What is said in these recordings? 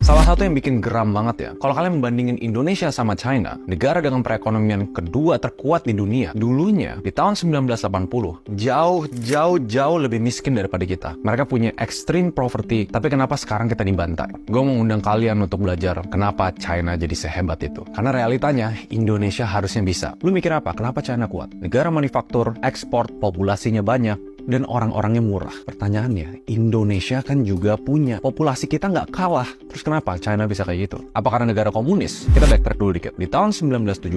Salah satu yang bikin geram banget ya, kalau kalian membandingin Indonesia sama China, negara dengan perekonomian kedua terkuat di dunia, dulunya di tahun 1980, jauh lebih miskin daripada kita. Mereka punya extreme poverty, tapi kenapa sekarang kita dibantai? Gue mau undang kalian untuk belajar kenapa China jadi sehebat itu. Karena realitanya, Indonesia harusnya bisa. Lu mikir apa? Kenapa China kuat? Negara manufaktur, ekspor, populasinya banyak, dan orang-orangnya murah. Pertanyaannya, Indonesia kan juga punya. Populasi kita nggak kalah. Terus kenapa China bisa kayak gitu? Apa karena negara komunis? Kita backtrack dulu dikit. Di tahun 1970,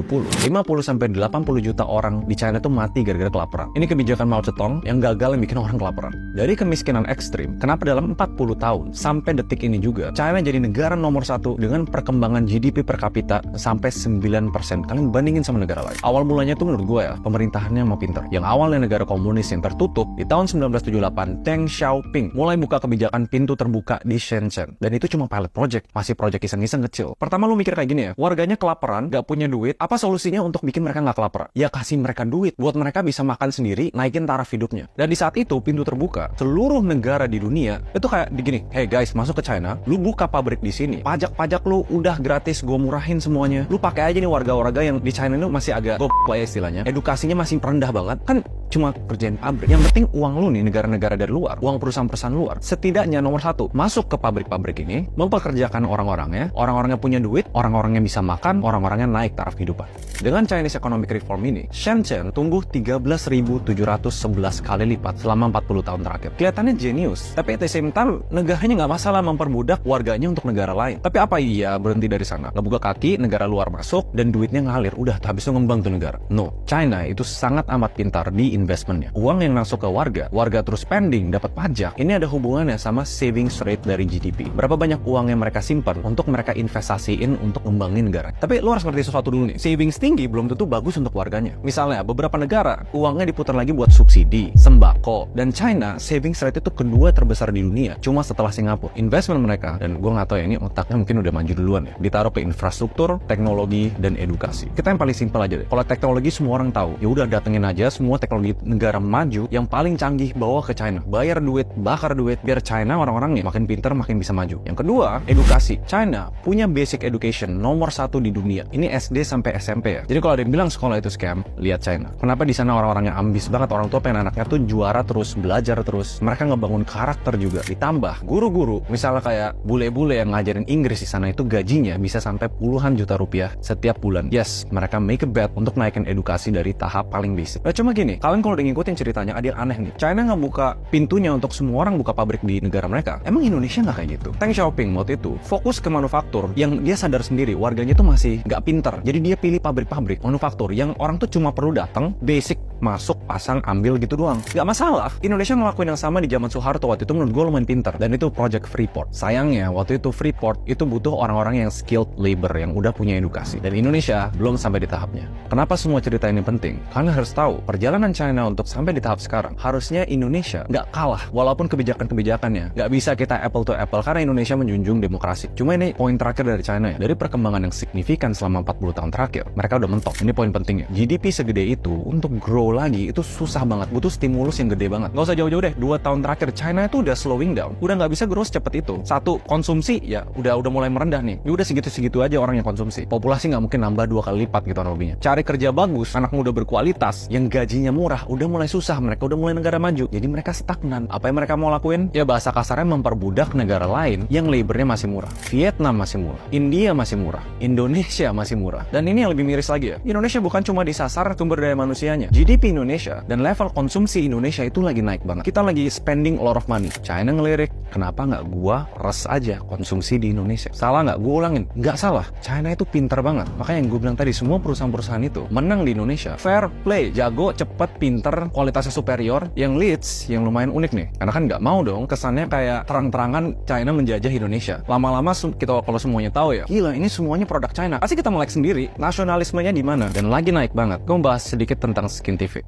50-80 juta orang di China tuh mati gara-gara kelaparan. Ini kebijakan Mao Zedong yang gagal yang bikin orang kelaparan. Dari kemiskinan ekstrim, kenapa dalam 40 tahun, sampai detik ini juga, China jadi negara nomor 1 dengan perkembangan GDP per kapita sampai 9%. Kalian bandingin sama negara lain. Awal mulanya tuh menurut gue ya, pemerintahannya mau pinter. Yang awalnya negara komunis yang tertutup, di tahun 1978, Deng Xiaoping mulai buka kebijakan pintu terbuka di Shenzhen. Dan itu cuma pilot project, masih project iseng-iseng kecil. Pertama lu mikir kayak gini ya, warganya kelaparan, gak punya duit, apa solusinya untuk bikin mereka gak kelaparan? Ya kasih mereka duit, buat mereka bisa makan sendiri, naikin taraf hidupnya. Dan di saat itu, pintu terbuka, seluruh negara di dunia, itu kayak begini, hey guys, masuk ke China, lu buka pabrik di sini, pajak-pajak lu udah gratis, gue murahin semuanya. Lu pakai aja nih warga-warga yang di China itu masih agak goblok ya istilahnya, edukasinya masih rendah banget, kan cuma kerjain pabrik. Yang penting uang lu nih, negara-negara dari luar, uang perusahaan-perusahaan luar, setidaknya nomor 1, masuk ke pabrik-pabrik ini, mempekerjakan orang-orangnya, orang-orangnya punya duit, orang-orangnya bisa makan, orang-orangnya naik taraf kehidupan. Dengan Chinese Economic Reform ini, Shenzhen tumbuh 13.711 kali lipat selama 40 tahun terakhir. Kelihatannya jenius, tapi at the same time, negaranya nggak masalah memperbudak warganya untuk negara lain. Tapi apa iya berhenti dari sana? Ngebuka kaki, negara luar masuk, dan duitnya ngalir, udah habis itu ngembang tuh negara. No, China itu sangat amat pintar di investmentnya. Uang yang masuk ke warga terus spending, dapat pajak. Ini ada hubungannya sama savings rate dari GDP. Berapa banyak uang yang mereka simpan untuk mereka investasiin untuk ngembangin negara. Tapi lo harus ngerti sesuatu dulu nih. Savings tinggi belum tentu bagus untuk warganya. Misalnya, beberapa negara uangnya diputar lagi buat subsidi, sembako. Dan China, savings rate itu kedua terbesar di dunia. Cuma setelah Singapura. Investment mereka, dan gue nggak tahu ya, ini otaknya mungkin udah maju duluan ya. Ditaruh ke infrastruktur, teknologi, dan edukasi. Kita yang paling simpel aja deh. Kalau teknologi semua orang tahu. Ya udah datengin aja semua teknologi negara maju yang paling canggih bawa ke China. Bayar duit, bakar duit, biar China orang-orangnya makin pintar, makin bisa maju. Yang kedua, edukasi. China punya basic education nomor 1 di dunia. Ini SD sampai SMP ya. Jadi kalau ada yang bilang sekolah itu scam, lihat China. Kenapa di sana orang-orangnya ambis banget, orang tua pengen anaknya tuh juara terus, belajar terus. Mereka ngebangun karakter juga. Ditambah guru-guru, misalnya kayak bule-bule yang ngajarin Inggris di sana itu gajinya bisa sampai puluhan juta rupiah setiap bulan. Yes, mereka make a bet untuk naikin edukasi dari tahap paling basic. Nah, cuma gini, kalian kalau udah ngikutin ceritanya ada yang aneh nih. China nggak buka pintunya untuk semua orang buka pabrik di negara mereka. Emang Indonesia nggak kayak gitu? Deng Xiaoping waktu itu fokus ke manufaktur yang dia sadar sendiri warganya tuh masih nggak pinter. Jadi dia pilih pabrik-pabrik manufaktur yang orang tuh cuma perlu datang, basic, masuk, pasang, ambil gitu doang. Nggak masalah. Indonesia ngelakuin yang sama di zaman Soeharto waktu itu menurut gue lumayan pinter. Dan itu Project Freeport. Sayangnya waktu itu Freeport itu butuh orang-orang yang skilled labor yang udah punya edukasi. Dan Indonesia belum sampai di tahapnya. Kenapa semua cerita ini penting? Kalian harus tahu perjalanan China untuk sampai di tahap sekarang, harusnya Indonesia nggak kalah walaupun kebijakan-kebijakannya nggak bisa kita apple to apple karena Indonesia menjunjung demokrasi. Cuma ini poin terakhir dari China ya, dari perkembangan yang signifikan selama 40 tahun terakhir, mereka udah mentok. Ini poin pentingnya. GDP segede itu untuk grow lagi itu susah banget, butuh stimulus yang gede banget. Nggak usah jauh-jauh deh, 2 tahun terakhir China itu udah slowing down, udah nggak bisa grow secepat itu. Satu, konsumsi ya udah mulai merendah nih. Ya udah segitu-segitu aja orang yang konsumsi. Populasi nggak mungkin nambah 2 kali lipat gitu lebihnya. Cari kerja bagus, anak muda berkualitas, yang gajinya murah, udah mulai susah. Mereka udah mulai negara maju, jadi mereka stagnan. Apa yang mereka mau lakuin? Ya bahasa kasarnya memperbudak negara lain yang labornya masih murah. Vietnam masih murah, India masih murah, Indonesia masih murah. Dan ini yang lebih miris lagi ya, Indonesia bukan cuma disasar sumber daya manusianya. GDP Indonesia dan level konsumsi Indonesia itu lagi naik banget. Kita lagi spending a lot of money. China ngelirik, kenapa nggak gua res aja konsumsi di Indonesia? Salah nggak? Gua ulangin, nggak salah. China itu pintar banget. Makanya yang gue bilang tadi, semua perusahaan-perusahaan itu menang di Indonesia. Fair play, jago, cepet, pinter, kualitasnya superior. Yang leads, yang lumayan unik nih. Karena kan nggak mau dong kesannya kayak terang-terangan China menjajah Indonesia. Lama-lama kita kalau semuanya tahu ya, gila ini semuanya produk China. Pasti kita melek sendiri. Nasionalismenya di mana? Dan lagi naik banget. Gue bahas sedikit tentang Skin TV.